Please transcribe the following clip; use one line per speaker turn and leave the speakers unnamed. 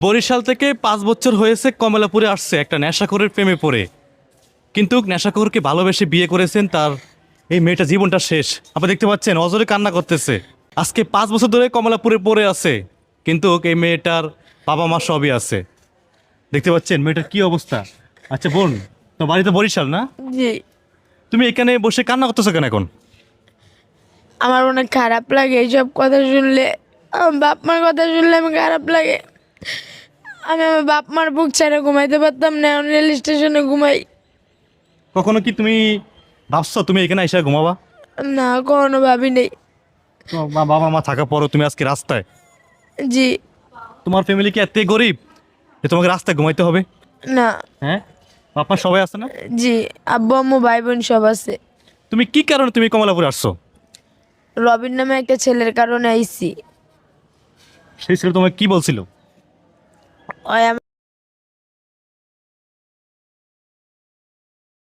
বরিশাল থেকে 5 বছর হয়েছে কমলাপুরে আসছে একটা নেশাখোরের প্রেমে পড়ে, কিন্তু নেশাখোরকে ভালোবেসে বিয়ে করেছেন, তার এই মেয়েটা জীবনটা শেষ। আপনি দেখতে পাচ্ছেন অজরে কান্না করতেছে। আজকে 5 বছর ধরে কমলাপুরে পড়ে আছে, কিন্তু এই মেয়েটার বাবা মা সবই আছে। দেখতে পাচ্ছেন মেয়েটার কি অবস্থা। আচ্ছা বোন, তো বাড়ি তো বরিশাল না?
জি।
তুমি এখানে বসে কান্না করতেছো কেন এখন?
আমার অনেক খারাপ লাগে এইসব কথা শুনলে। আমার বাপ মার কথা শুনলে আমি খারাপ লাগে। আমি আমার বাপ মার বুক ছেড়ে ঘুমাইতে পারতাম না, এখন রেল স্টেশনে ঘুমাই।
কখনো কি তুমি ভাবছো তুমি এখানে এসে ঘুমাবা?
না, কখনো ভাবি নেই।
তোমার বাবা মা থাকা পরও তুমি আজকে রাস্তায়।
জি।
তোমার ফ্যামিলি কি এতই গরিব যে তোমাকে রাস্তায় ঘুমাইতে হবে?
না।
হ্যাঁ, আপনার সবাই আছে না?
জি। আব্বু আম্মু ভাই বোন সব আছে।
তুমি কি কারণে তুমি কমলাপুরে আসছো?
রবিন নামে একটা ছেলের কারণে আইছি।
সেই ছেলে তোমাকে কি বলছিল?
ওই